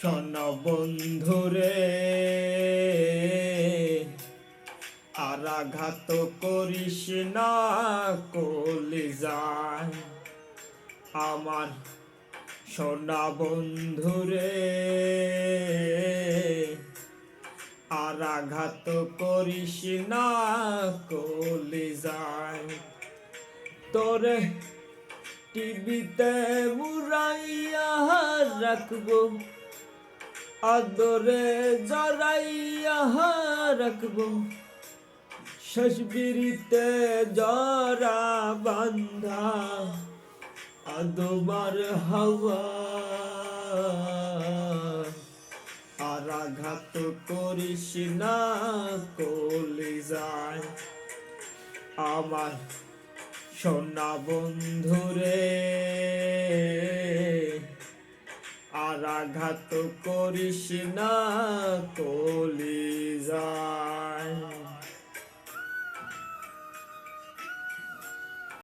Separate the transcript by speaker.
Speaker 1: শোন বন্ধুরে, আর আঘাত করিস না কলিজায় আমার। সোনা বন্ধুরে, আর আঘাত করিস না কলিজায়। তোরে টিভিতে মুড়াইয়া রাখবো, আদরে জড়াইয়া রাখবো, শেষ বিড়িতে জরা বান্ধা আদমার হাওয়া। আর আঘাত করিস না কলিজায় আমার। সোনা বন্ধুরে, আর আঘাত করিস না কলিজায়।